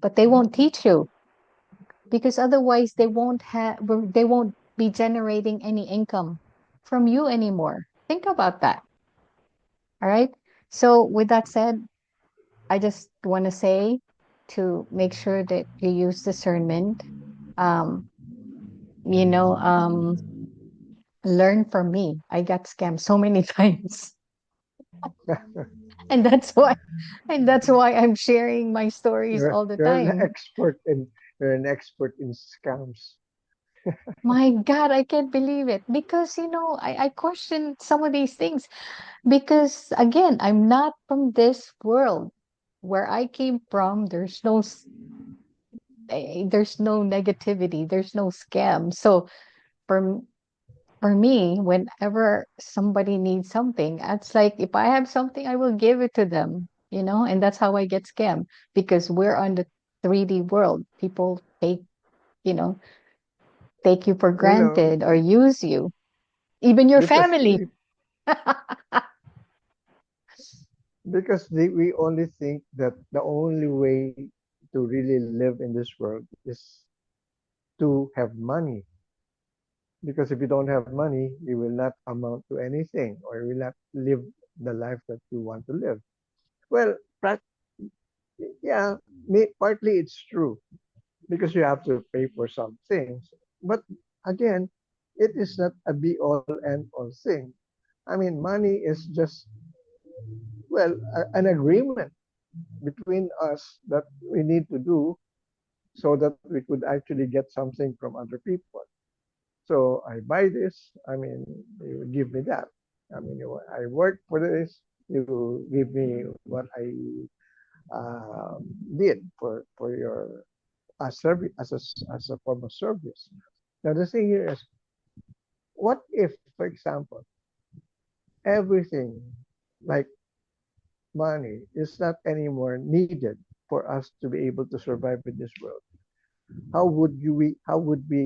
But they won't teach you, because otherwise they won't be generating any income from you anymore. Think about that. All right. So with that said, I just want to say to make sure that you use discernment. Um, you know, um, Learn from me. I got scammed so many times. And that's why I'm sharing my stories you're all the you're an time. expert in you're an expert in scams. My God, I can't believe it. Because, I question some of these things. Because, again, I'm not from this world. Where I came from, there's no negativity, there's no scam. So for for me, whenever somebody needs something, it's like, if I have something, I will give it to them, and that's how I get scammed, because we're on the 3D world. People you know, take you for You know, granted or use you, even your because family. we only think that the only way to really live in this world is to have money. Because if you don't have money, you will not amount to anything, or you will not live the life that you want to live. Well, yeah, partly it's true because you have to pay for some things. But again, it is not a be all and all thing. I mean, money is just, well, an agreement between us that we need to do so that we could actually get something from other people. So I buy this, I mean, you give me that. I mean, I work for this, you give me what I did for your service as a form of service. Now the thing here is, what if, for example, everything like money is not anymore needed for us to be able to survive in this world? How would we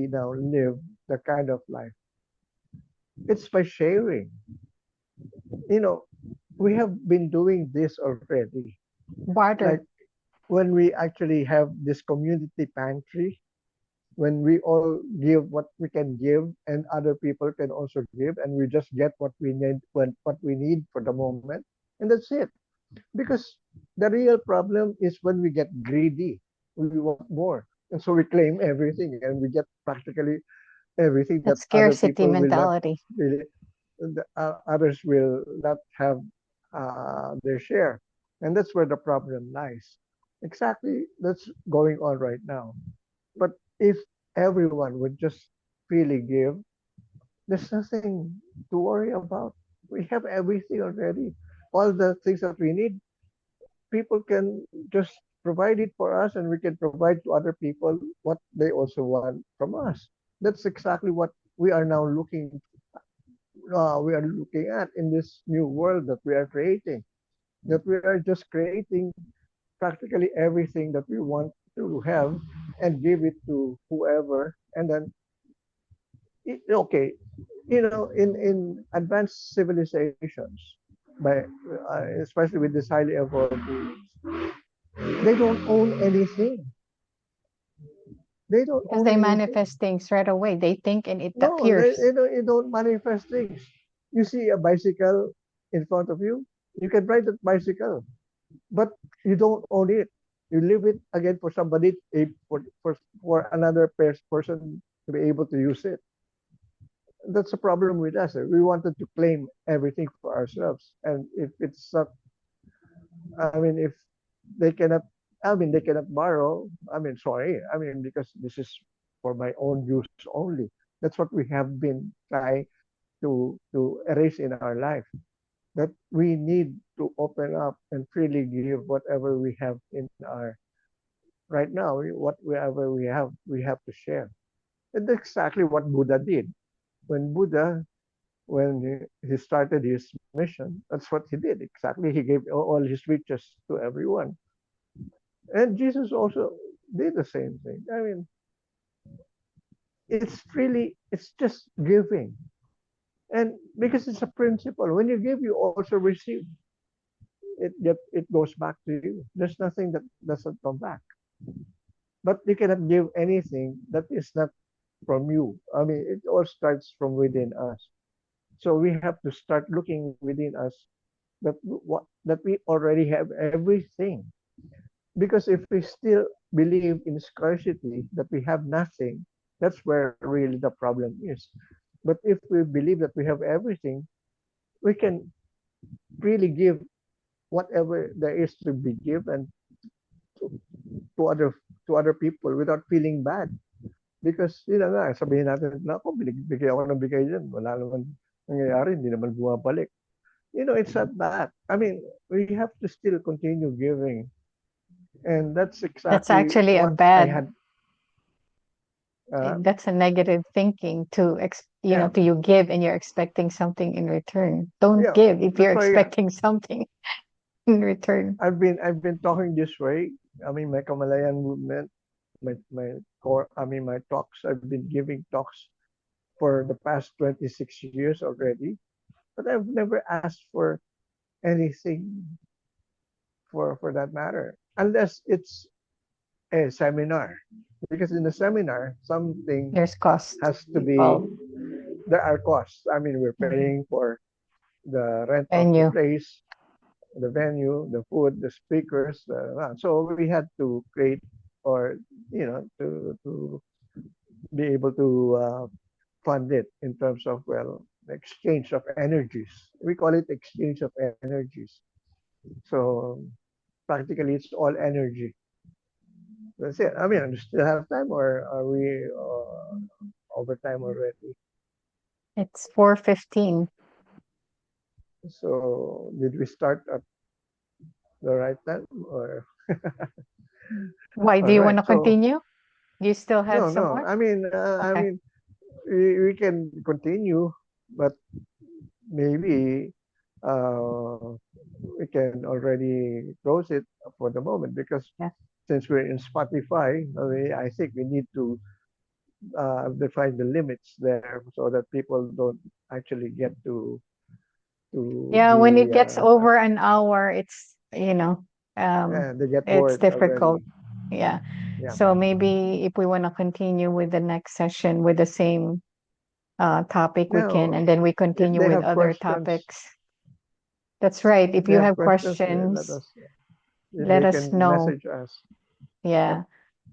now live the kind of life? It's by sharing. You know, we have been doing this already. Like Barter. when we actually have this community pantry, when we all give what we can give and other people can also give, and we just get what we need for the moment, and that's it. Because the real problem is when we get greedy, we want more. And so we claim everything and we get practically everything that That other scarcity people will not mentality. really, others will not have their share. And that's where the problem lies. Exactly, that's going on right now. But if everyone would just freely give, there's nothing to worry about. We have everything already. All the things that we need, people can just provide it for us, and we can provide to other people what they also want from us. That's exactly what we are now looking at in this new world that we are creating. That we are just creating practically everything that we want to have and give it to whoever, and then okay, in advanced civilizations, by especially with this highly evolved beings, they don't own anything. They don't Because own they anything. manifest things right away. They think and it No, appears. you don't manifest things. You see a bicycle in front of you, you can ride that bicycle, but you don't own it. You leave it again for somebody, for another person to be able to use it. That's a problem with us. We wanted to claim everything for ourselves, and if it's not, I mean, if they cannot, they cannot borrow. Sorry. Because this is for my own use only. That's what we have been trying to erase in our life. That we need to open up and freely give whatever we have in our right now. Whatever we have to share. And that's exactly what Buddha did. When Buddha, when he started his mission, that's what he did. Exactly, he gave all his riches to everyone. And Jesus also did the same thing. It's just giving. And because it's a principle, when you give, you also receive. It goes back to you. There's nothing that doesn't come back. But you cannot give anything that is not from you. It all starts from within us. So we have to start looking within us that we already have everything. Because if we still believe in scarcity, that we have nothing, that's where really the problem is. But if we believe that we have everything, we can really give whatever there is to be given to, to other to other people without feeling bad. Because yun na nga, sabihin natin, ako, bigay ako ng bigay dyan. Wala naman nangyayari, hindi naman bumabalik. It's not that. We have to still continue giving. And that's That's exactly actually a what I bad, had. Uh, that's a negative thinking to, yeah, to you give and you're expecting something in return. Don't yeah. give if you're That's why expecting something in return. I've been talking this way. My Kamalayan movement, my core. My talks. I've been giving talks for the past 26 years already, but I've never asked for anything for that matter, unless it's a seminar. Because in the seminar, something There's cost has to be. involved. There are costs. We're Mhm. paying for the rent of the Venue. place, the venue, the food, the speakers. So we had to create, or to be able to fund it in terms of, well, exchange of energies. We call it exchange of energies. So practically, it's all energy. That's it. Do still have time, or are we over time already? It's 4:15. So did we start at the right time, or Why do all you right? want to So continue? Do you still have no, some no. more? Okay. We can continue, but maybe uh, we can already close it for the moment, because Yeah. since we're in Spotify, I think we need to define the limits there so that people don't actually get to Yeah, when be it gets over an hour, they get it's bored already. difficult. Yeah. Yeah. So maybe if we want to continue with the next session with the same topic, we can, Now, and then we if continue they with have other questions, topics. That's right. if If they you have have questions, questions, let us. let They us can know. message us. Yep. Yeah.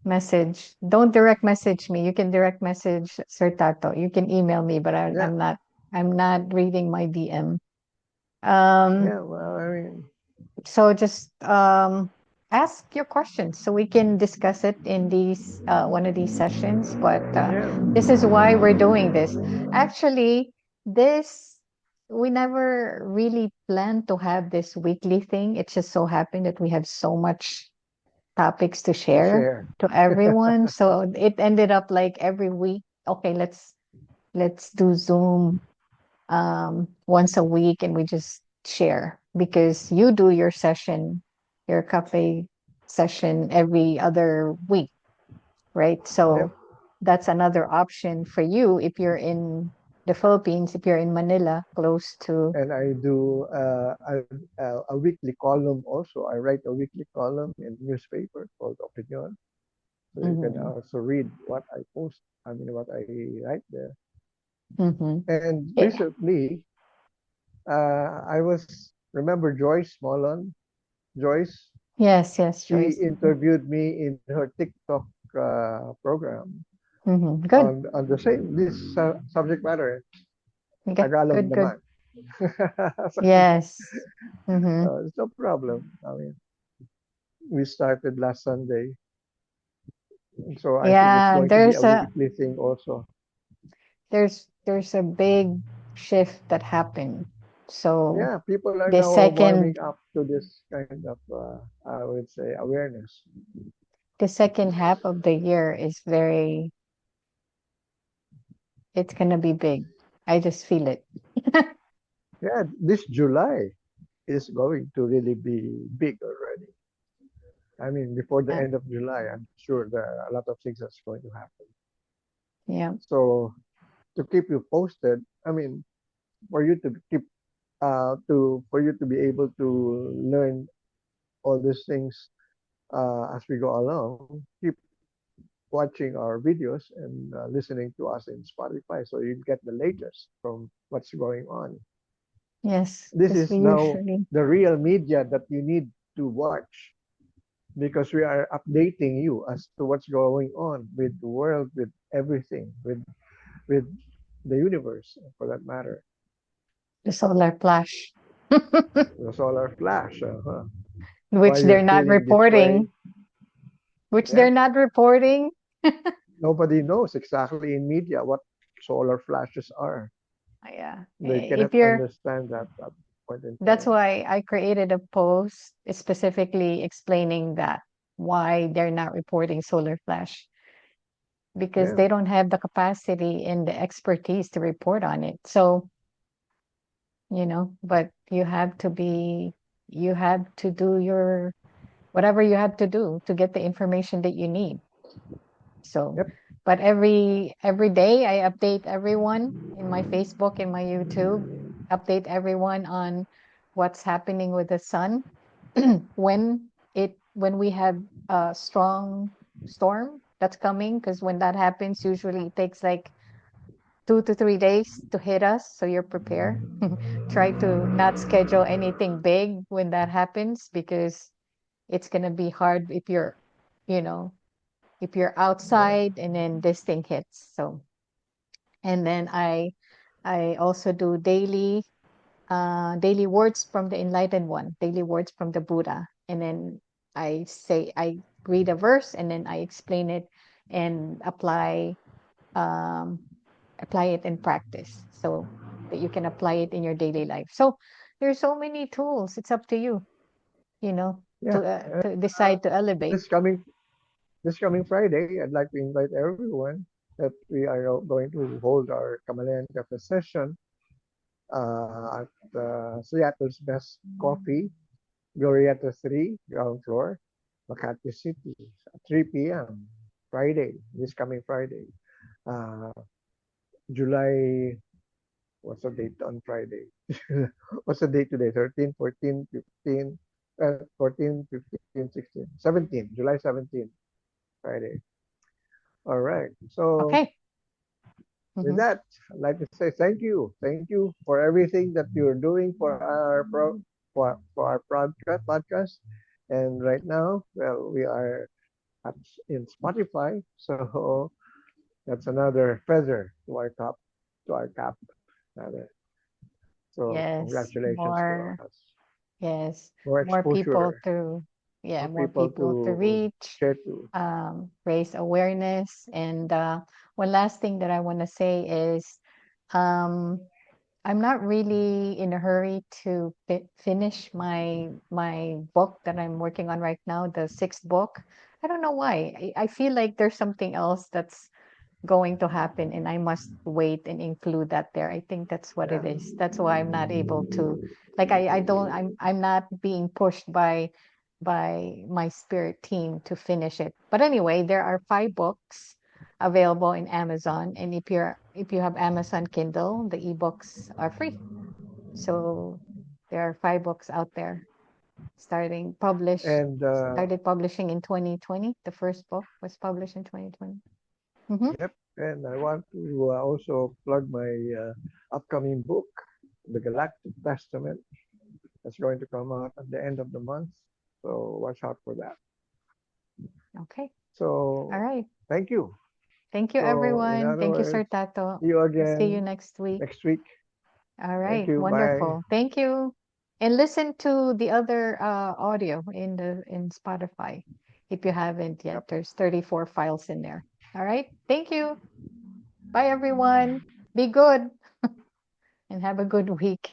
Message. Don't direct message me. You can direct message Sir Tato. You can email me, but Yeah, I'm not reading my DM. Um, yeah. Well, I mean, so just ask your questions so we can discuss it in these one of these sessions. But yeah, this is why we're doing this. Actually, this we never really planned to have this weekly thing. It just so happened that we have so much topics to to share share. to everyone. So it ended up like every week, okay, let's do Zoom once a week and we just share because you do your session, your cafe session every other week, right? Yep. So that's another option for you if you're in the Philippines, if you're in Manila, close to. And I do a weekly column also. I write a weekly column in newspaper called Opinion. So you can Mhm, also read what I post. I mean, what I write there. mhm. And Yeah. recently, I was remember Joyce Molon. Joyce, Yes, yes, she Joyce. interviewed me in her TikTok program Good. on the same this subject matter. Okay, Tagalog good, good. naman. So, Yes. Mm-hmm. it's no problem. I mean, we started last Sunday, so I think it's Yeah, going to be a weekly thing also. there's a big shift that happened. So Yeah, people are the now warming second up to this kind of, I would say, awareness. the second half of the year is very it's gonna be big. I just feel it. Yeah, this July is going to really be big already. I mean, before the Yeah. end of July, I'm sure there are a lot of things that's going to happen. Yeah. So to keep you posted, I mean, for you to keep for you to be able to learn all these things as we go along, keep watching our videos and listening to us in Spotify so you get the latest from what's going on. Yes, This because is we now usually the real media that you need to watch because we are updating you as to what's going on with the world, with everything, with the universe for that matter. the solar flash, The solar flash, why which you're they're not feeling this way. reporting, which Yeah, they're not reporting. nobody knows exactly in media what solar flashes are. Yeah. They If cannot you're understand that at point in That's time. why I created a post specifically explaining that why they're not reporting solar flash because Yeah, they don't have the capacity and the expertise to report on it. So, but you have to do your whatever you have to do to get the information that you need. So, yep, but every day I update everyone in my Facebook and my YouTube, update everyone on what's happening with the sun when we have a strong storm that's coming because when that happens usually it takes like 2 to 3 days to hit us so you're prepared. Try to not schedule anything big when that happens because it's going to be hard you know if you're outside and then this thing hits. So and then I also do daily words from the enlightened one, daily words from the Buddha. And then I read a verse and then I explain it and um, apply it in practice so that you can apply it in your daily life. So there's so many tools. It's up to you, yeah. to decide to elevate. This coming Friday, I'd like to invite everyone that we are now going to hold our Kamalayan Cafe session at Seattle's Best Coffee, Glorieta 3, ground floor, Makati City, at 3 p.m. Friday, this coming Friday. Uh, July, what's the date on Friday? What's the date today? 13, 14, 15, 14, 15, 16, 17, July 17, Friday. All right. So Okay. with Hmm. that, I'd like to say thank you. Thank you for everything that you're doing for our podcast. And right now, well, we are. at, in Spotify. So that's another feather to our cap, to our cap. Rather. So Yes, congratulations to more, us. yes, More more people exposure to, yeah, for more people people to to reach, share to. raise awareness. And one last thing that I want to say is, um, I'm not really in a hurry to finish my book that I'm working on right now, the sixth book. I don't know why. I feel like there's something else that's going to happen and I must wait and include that there. I think that's what Yeah. it is. That's why I'm not able to, like, I don't, I'm not being pushed by my spirit team to finish it. But anyway, there are five books available in Amazon, and if you have Amazon Kindle, the ebooks are free. So there are five books out there And started publishing in 2020. The first book was published in 2020. Hmm. yep. And I want to also plug my upcoming book, The Galactic Testament. That's going to come out at the end of the month. So watch out for that. Okay. All So right. thank you. Thank you, So in everyone. other Thank you, Sir words, Tato. see you See you again next week. next week. All Thank right. you. Bye. Wonderful. Thank you. And listen to the other audio in Spotify. If you haven't yet, Yep. there's 34 files in there. All right. Thank you. Bye, everyone. Be good and have a good week.